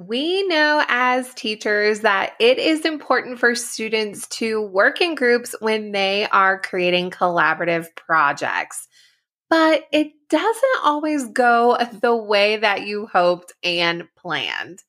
We know as teachers that it is important for students to work in groups when they are creating collaborative projects, but it doesn't always go the way that you hoped and planned.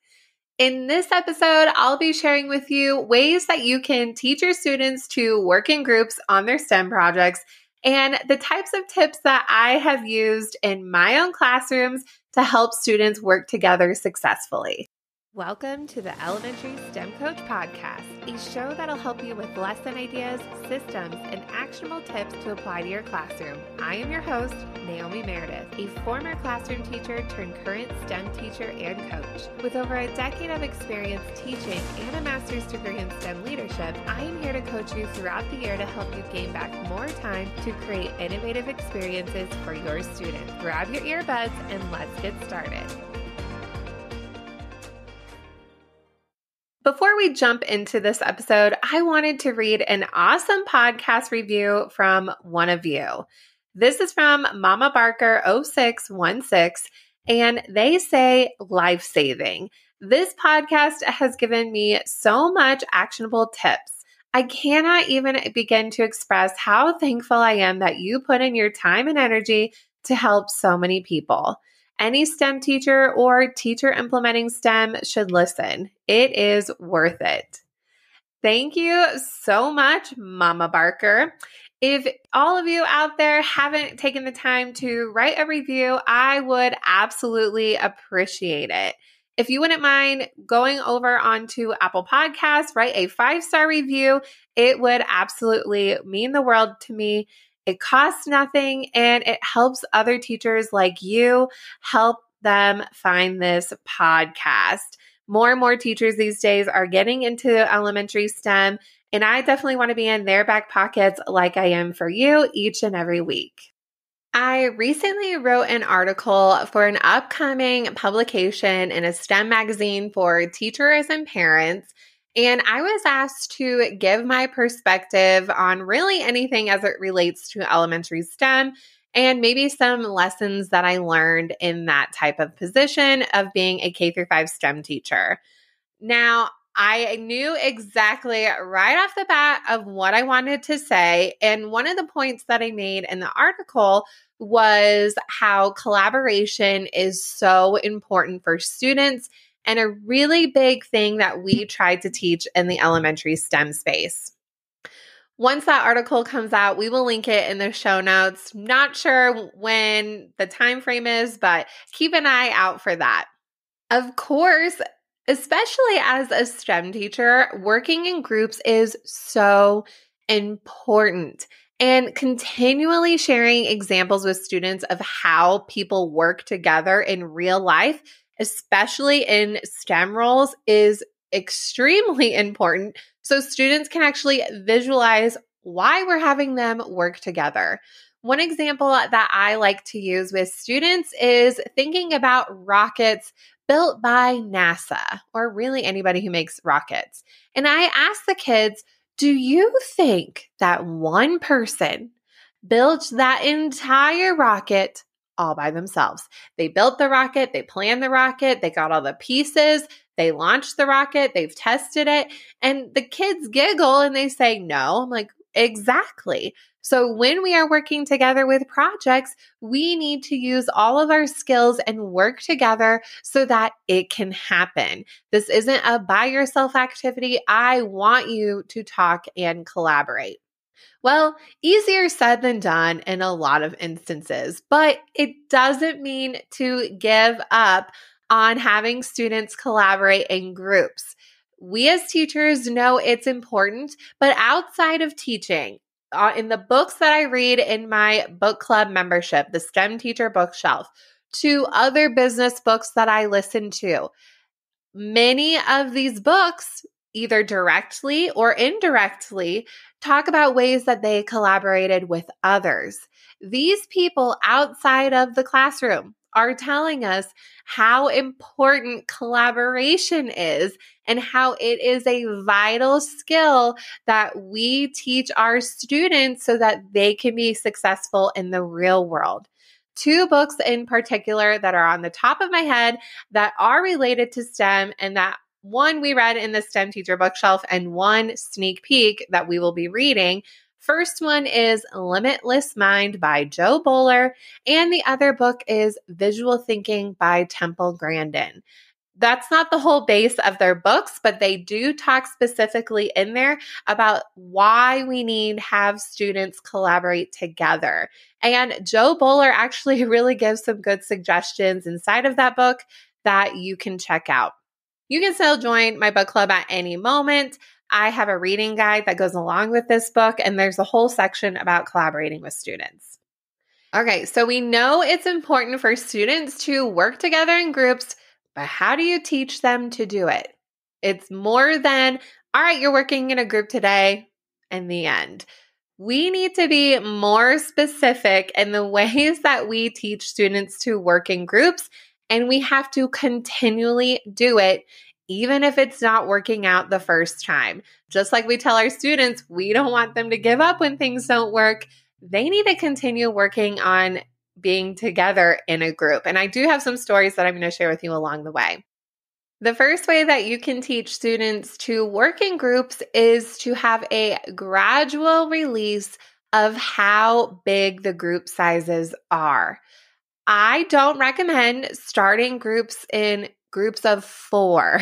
In this episode, I'll be sharing with you ways that you can teach your students to work in groups on their STEM projects and the types of tips that I have used in my own classrooms to help students work together successfully. Welcome to the Elementary STEM Coach Podcast, a show that'll help you with lesson ideas, systems, and actionable tips to apply to your classroom. I am your host, Naomi Meredith, a former classroom teacher turned current STEM teacher and coach. With over a decade of experience teaching and a master's degree in STEM leadership, I am here to coach you throughout the year to help you gain back more time to create innovative experiences for your students. Grab your earbuds and let's get started. Before we jump into this episode, I wanted to read an awesome podcast review from one of you. This is from Mama Barker 0616, and they say life-saving. This podcast has given me so much actionable tips. I cannot even begin to express how thankful I am that you put in your time and energy to help so many people. Any STEM teacher or teacher implementing STEM should listen. It is worth it. Thank you so much, Mama Barker. If all of you out there haven't taken the time to write a review, I would absolutely appreciate it. If you wouldn't mind going over onto Apple Podcasts, write a 5-star review, it would absolutely mean the world to me. It costs nothing, and it helps other teachers like you help them find this podcast. More and more teachers these days are getting into elementary STEM, and I definitely want to be in their back pockets like I am for you each and every week. I recently wrote an article for an upcoming publication in a STEM magazine for teachers and parents. And I was asked to give my perspective on really anything as it relates to elementary STEM and maybe some lessons that I learned in that type of position of being a K-5 STEM teacher. Now, I knew exactly right off the bat of what I wanted to say. And one of the points that I made in the article was how collaboration is so important for students and a really big thing that we try to teach in the elementary STEM space. Once that article comes out, we will link it in the show notes. Not sure when the time frame is, but keep an eye out for that. Of course, especially as a STEM teacher, working in groups is so important. And continually sharing examples with students of how people work together in real life, especially in STEM roles, is extremely important so students can actually visualize why we're having them work together. One example that I like to use with students is thinking about rockets built by NASA, or really anybody who makes rockets. And I ask the kids, do you think that one person built that entire rocket all by themselves? They built the rocket, they planned the rocket, they got all the pieces, they launched the rocket, they've tested it, and the kids giggle and they say, no. I'm like, exactly. So when we are working together with projects, we need to use all of our skills and work together so that it can happen. This isn't a by yourself activity. I want you to talk and collaborate. Well, easier said than done in a lot of instances, but it doesn't mean to give up on having students collaborate in groups. We as teachers know it's important, but outside of teaching, in the books that I read in my book club membership, the STEM Teacher Bookshelf, to other business books that I listen to, many of these books, either directly or indirectly, talk about ways that they collaborated with others. These people outside of the classroom are telling us how important collaboration is and how it is a vital skill that we teach our students so that they can be successful in the real world. two books in particular that are on the top of my head that are related to STEM, and that one we read in the STEM teacher bookshelf and one sneak peek that we will be reading. First one is Limitless Mind by Jo Boaler, and the other book is Visual Thinking by Temple Grandin. That's not the whole base of their books, but they do talk specifically in there about why we need to have students collaborate together. And Jo Boaler actually really gives some good suggestions inside of that book that you can check out. You can still join my book club at any moment. I have a reading guide that goes along with this book, and there's a whole section about collaborating with students. Okay, so we know it's important for students to work together in groups, but how do you teach them to do it? It's more than, all right, you're working in a group today, and the end. We need to be more specific in the ways that we teach students to work in groups, and we have to continually do it, even if it's not working out the first time. Just like we tell our students, we don't want them to give up when things don't work. They need to continue working on being together in a group. And I do have some stories that I'm going to share with you along the way. The first way that you can teach students to work in groups is to have a gradual release of how big the group sizes are. I don't recommend starting groups in groups of 4.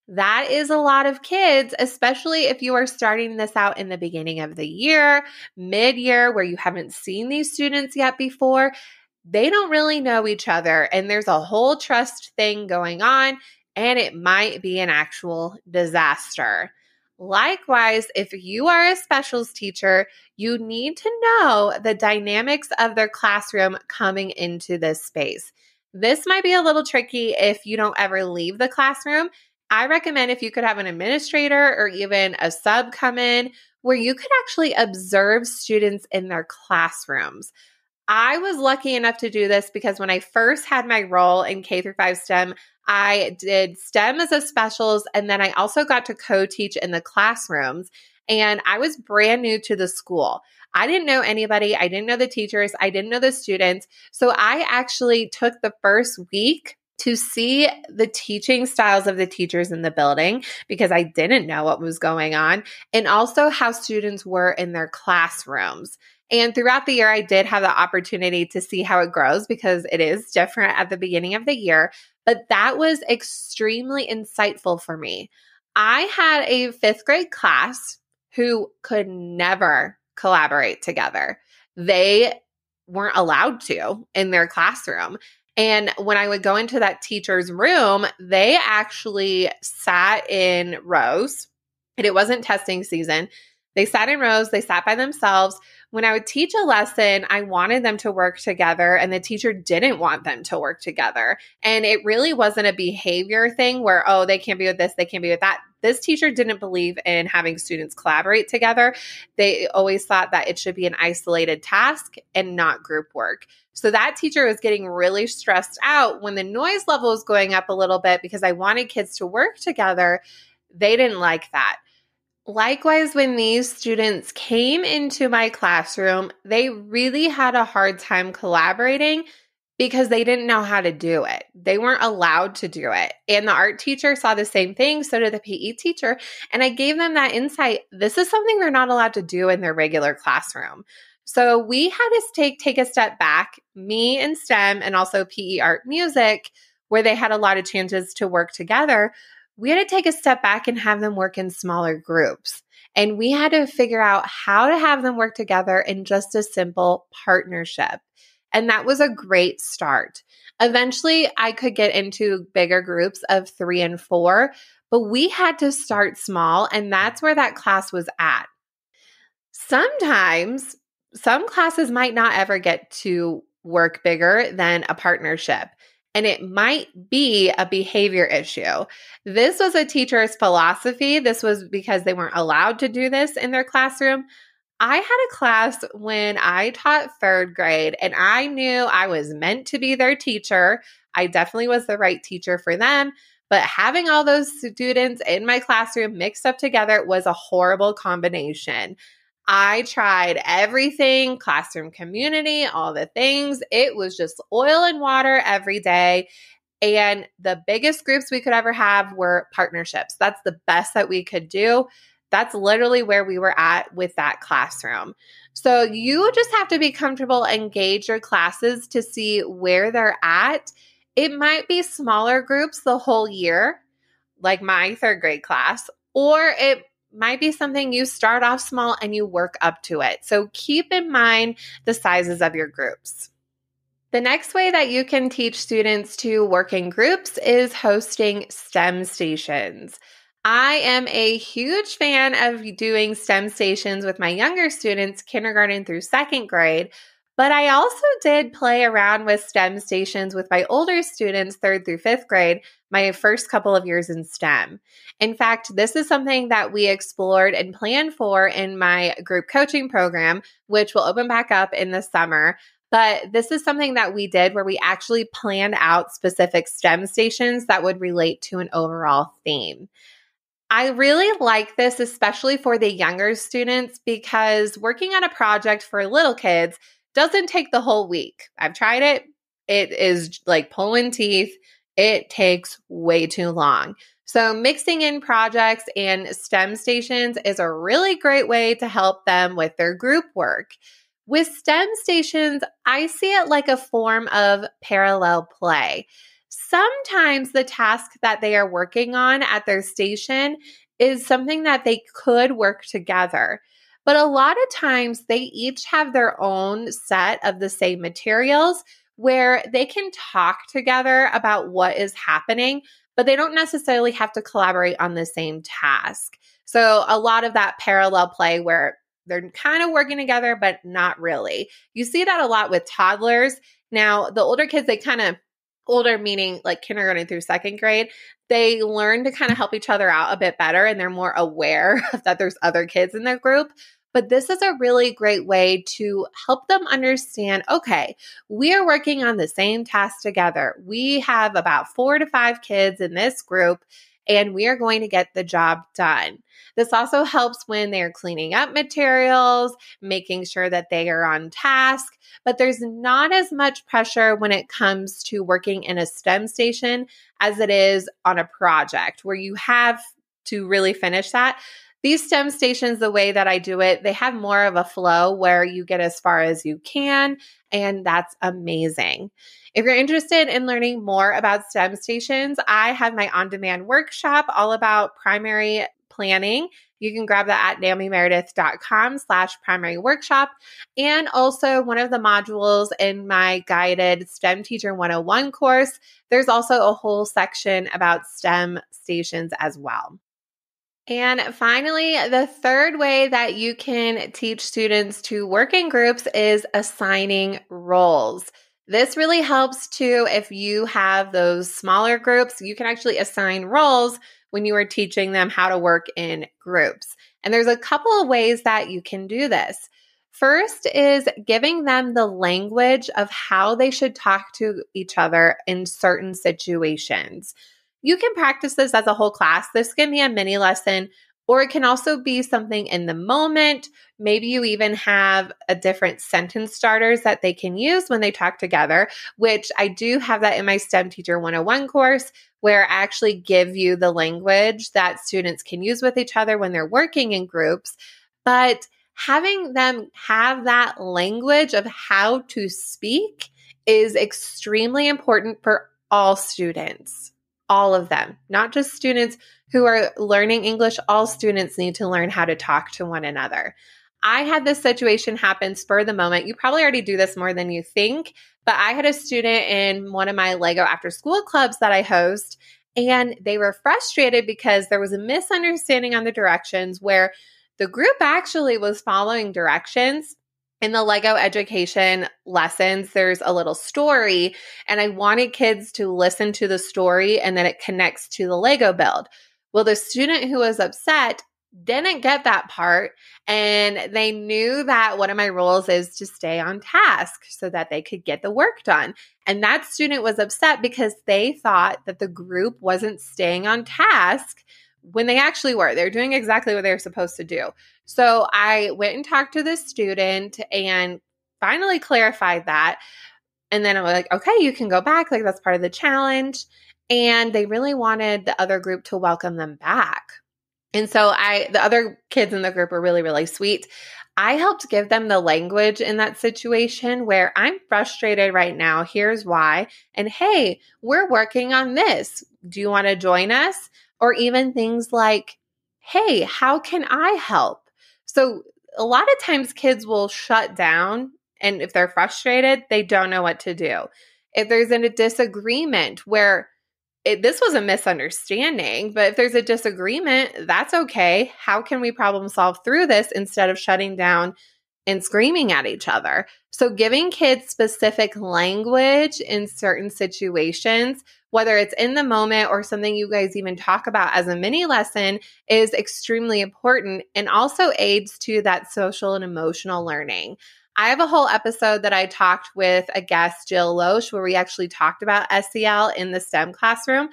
That is a lot of kids, especially if you are starting this out in the beginning of the year, mid-year, where you haven't seen these students yet before. They don't really know each other, and there's a whole trust thing going on, and it might be an actual disaster. Likewise, if you are a specials teacher, you need to know the dynamics of their classroom coming into this space. This might be a little tricky if you don't ever leave the classroom. I recommend if you could have an administrator or even a sub come in where you could actually observe students in their classrooms. I was lucky enough to do this because when I first had my role in K-5 STEM, I did STEM as a specials, and then I also got to co-teach in the classrooms, and I was brand new to the school. I didn't know anybody. I didn't know the teachers. I didn't know the students. So I actually took the first week to see the teaching styles of the teachers in the building because I didn't know what was going on, and also how students were in their classrooms. And throughout the year, I did have the opportunity to see how it grows because it is different at the beginning of the year, but that was extremely insightful for me. I had a 5th grade class who could never collaborate together. They weren't allowed to in their classroom. And when I would go into that teacher's room, they actually sat in rows, and it wasn't testing season. They sat in rows, they sat by themselves. When I would teach a lesson, I wanted them to work together, and the teacher didn't want them to work together. And it really wasn't a behavior thing where, oh, they can't be with this, they can't be with that. This teacher didn't believe in having students collaborate together. They always thought that it should be an isolated task and not group work. So that teacher was getting really stressed out when the noise level was going up a little bit because I wanted kids to work together. They didn't like that. Likewise, when these students came into my classroom, they really had a hard time collaborating because they didn't know how to do it. They weren't allowed to do it. And the art teacher saw the same thing, so did the PE teacher. And I gave them that insight. This is something they're not allowed to do in their regular classroom. So we had to take a step back, me and STEM and also PE art music, where they had a lot of chances to work together. We had to take a step back and have them work in smaller groups. And we had to figure out how to have them work together in just a simple partnership. And that was a great start. Eventually, I could get into bigger groups of 3 and 4, but we had to start small, and that's where that class was at. Sometimes, some classes might not ever get to work bigger than a partnership. And it might be a behavior issue. This was a teacher's philosophy. This was because they weren't allowed to do this in their classroom. I had a class when I taught 3rd grade, and I knew I was meant to be their teacher. I definitely was the right teacher for them. But having all those students in my classroom mixed up together was a horrible combination. I tried everything, classroom community, all the things. It was just oil and water every day. And the biggest groups we could ever have were partnerships. That's the best that we could do. That's literally where we were at with that classroom. So you just have to be comfortable and gauge your classes to see where they're at. It might be smaller groups the whole year, like my third grade class, or it might be something you start off small and you work up to it. So keep in mind the sizes of your groups. The next way that you can teach students to work in groups is hosting STEM stations. I am a huge fan of doing STEM stations with my younger students, kindergarten through second grade, but I also did play around with STEM stations with my older students, third through fifth grade, my first couple of years in STEM. In fact, this is something that we explored and planned for in my group coaching program, which will open back up in the summer. But this is something that we did where we actually planned out specific STEM stations that would relate to an overall theme. I really like this, especially for the younger students, because working on a project for little kids doesn't take the whole week. I've tried it. It is like pulling teeth. It takes way too long. So mixing in projects and STEM stations is a really great way to help them with their group work. With STEM stations, I see it like a form of parallel play. Sometimes the task that they are working on at their station is something that they could work together. But a lot of times they each have their own set of the same materials where they can talk together about what is happening, but they don't necessarily have to collaborate on the same task. So a lot of that parallel play where they're kind of working together, but not really. You see that a lot with toddlers. Now, the older kids, they kind of, older meaning like kindergarten through second grade, they learn to kind of help each other out a bit better and they're more aware that there's other kids in their group. But this is a really great way to help them understand, okay, we are working on the same task together. We have about 4 to 5 kids in this group, and we are going to get the job done. This also helps when they're cleaning up materials, making sure that they are on task, but there's not as much pressure when it comes to working in a STEM station as it is on a project where you have to really finish that. These STEM stations, the way that I do it, they have more of a flow where you get as far as you can, and that's amazing. If you're interested in learning more about STEM stations, I have my on-demand workshop all about primary planning. You can grab that at naomimeredith.com/primary workshop. And also one of the modules in my guided STEM Teacher 101 course, there's also a whole section about STEM stations as well. And finally, the third way that you can teach students to work in groups is assigning roles. This really helps too if you have those smaller groups. You can actually assign roles when you are teaching them how to work in groups. And there's a couple of ways that you can do this. First is giving them the language of how they should talk to each other in certain situations. You can practice this as a whole class. This can be a mini lesson, or it can also be something in the moment. Maybe you even have a different sentence starters that they can use when they talk together, which I do have that in my STEM Teacher 101 course, where I actually give you the language that students can use with each other when they're working in groups. But having them have that language of how to speak is extremely important for all students. All of them, not just students who are learning English. All students need to learn how to talk to one another. I had this situation happen spur of the moment. You probably already do this more than you think, but I had a student in one of my Lego after school clubs that I host, and they were frustrated because there was a misunderstanding on the directions where the group actually was following directions. In the Lego education lessons, there's a little story, and I wanted kids to listen to the story and then it connects to the Lego build. Well, the student who was upset didn't get that part, and they knew that one of my rules is to stay on task so that they could get the work done. And that student was upset because they thought that the group wasn't staying on task when they actually were. They're doing exactly what they're supposed to do. So I went and talked to this student and finally clarified that. And then I was like, okay, you can go back. Like, that's part of the challenge. And they really wanted the other group to welcome them back. And so the other kids in the group were really, really sweet. I helped give them the language in that situation where I'm frustrated right now. Here's why. And hey, we're working on this. Do you want to join us? Or even things like, hey, how can I help? So a lot of times kids will shut down. And if they're frustrated, they don't know what to do. If there's a disagreement where this was a misunderstanding, but if there's a disagreement, that's okay. How can we problem solve through this instead of shutting down and screaming at each other? So giving kids specific language in certain situations, whether it's in the moment or something you guys even talk about as a mini lesson, is extremely important and also aids to that social and emotional learning. I have a whole episode that I talked with a guest, Jill Loesch, where we actually talked about SEL in the STEM classroom.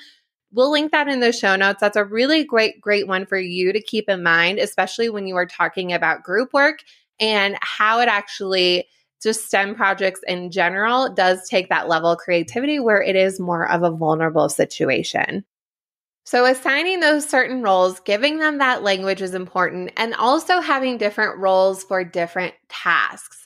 We'll link that in the show notes. That's a really great one for you to keep in mind, especially when you are talking about group work and how it actually, just STEM projects in general, does take that level of creativity where it is more of a vulnerable situation. So assigning those certain roles, giving them that language is important, and also having different roles for different tasks.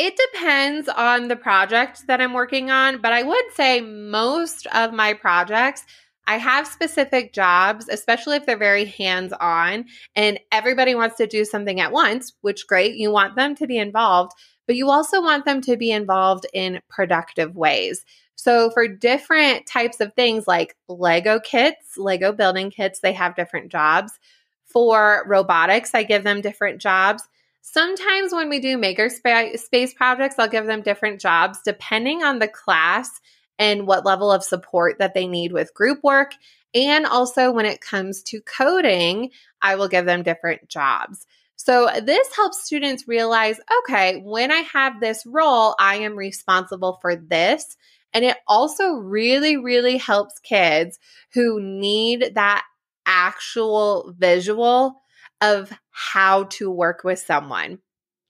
It depends on the project that I'm working on, but I would say most of my projects, I have specific jobs, especially if they're very hands-on and everybody wants to do something at once, which great, you want them to be involved, but you also want them to be involved in productive ways. So for different types of things like Lego kits, Lego building kits, they have different jobs. For robotics, I give them different jobs. Sometimes when we do makerspace projects, I'll give them different jobs depending on the class and what level of support that they need with group work. And also when it comes to coding, I will give them different jobs. So this helps students realize, okay, when I have this role, I am responsible for this. And it also really, really helps kids who need that actual visual of how to work with someone.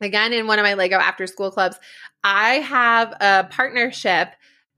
Again, in one of my Lego after school clubs, I have a partnership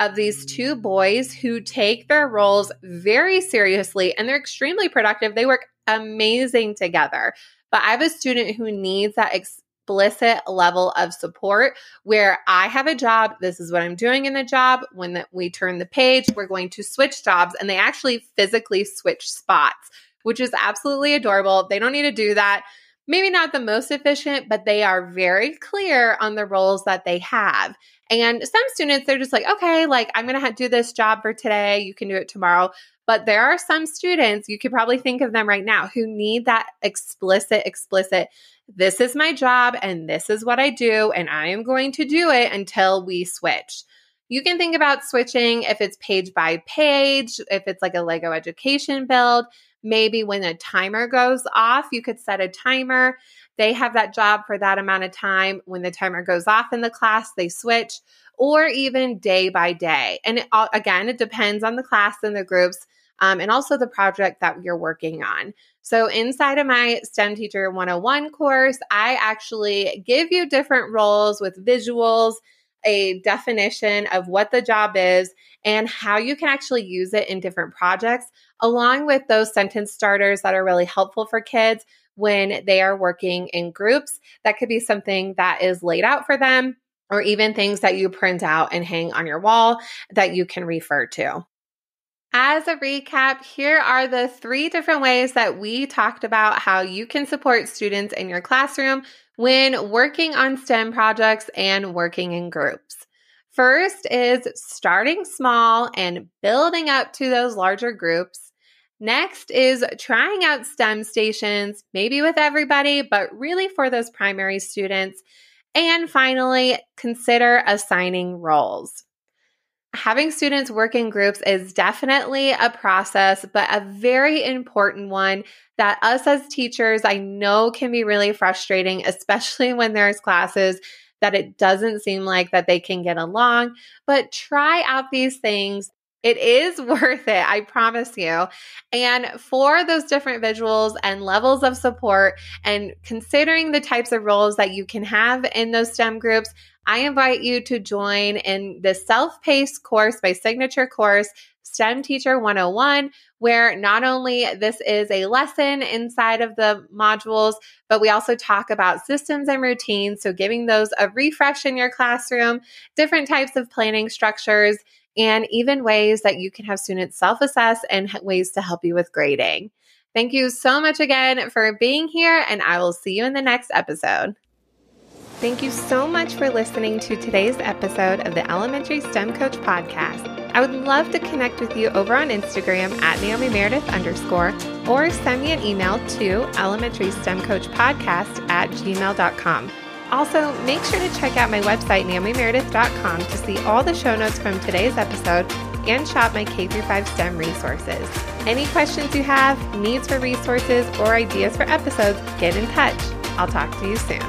of these two boys who take their roles very seriously and they're extremely productive. They work amazing together. But I have a student who needs that explicit level of support where I have a job. This is what I'm doing in the job. When we turn the page, we're going to switch jobs. And they actually physically switch spots, which is absolutely adorable. They don't need to do that. Maybe not the most efficient, but they are very clear on the roles that they have. And some students, they're just like, okay, like I'm going to do this job for today. You can do it tomorrow. But there are some students, you could probably think of them right now, who need that explicit, this is my job and this is what I do and I am going to do it until we switch. You can think about switching if it's page by page, if it's like a Lego education build. Maybe when a timer goes off, you could set a timer. They have that job for that amount of time. When the timer goes off in the class, they switch, or even day by day. And again, it depends on the class and the groups, and also the project that you're working on. So inside of my STEM Teacher 101 course, I actually give you different roles with visuals, a definition of what the job is, and how you can actually use it in different projects, along with those sentence starters that are really helpful for kids when they are working in groups. That could be something that is laid out for them, or even things that you print out and hang on your wall that you can refer to. As a recap, here are the 3 different ways that we talked about how you can support students in your classroom when working on STEM projects and working in groups. First is starting small and building up to those larger groups. Next is trying out STEM stations, maybe with everybody, but really for those primary students. And finally, consider assigning roles. Having students work in groups is definitely a process, but a very important one that us as teachers, I know can be really frustrating, especially when there's classes that it doesn't seem like that they can get along. But try out these things. It is worth it, I promise you. And for those different visuals and levels of support and considering the types of roles that you can have in those STEM groups, I invite you to join in the self-paced course, my signature course, STEM Teacher 101, where not only this is a lesson inside of the modules, but we also talk about systems and routines. So giving those a refresh in your classroom, different types of planning structures, and even ways that you can have students self-assess and ways to help you with grading. Thank you so much again for being here, and I will see you in the next episode. Thank you so much for listening to today's episode of the Elementary STEM Coach Podcast. I would love to connect with you over on Instagram at NaomiMeredith_ or send me an email to elementarystemcoachpodcast@gmail.com. Also, make sure to check out my website, NaomiMeredith.com, to see all the show notes from today's episode and shop my K-5 STEM resources. Any questions you have, needs for resources, or ideas for episodes, get in touch. I'll talk to you soon.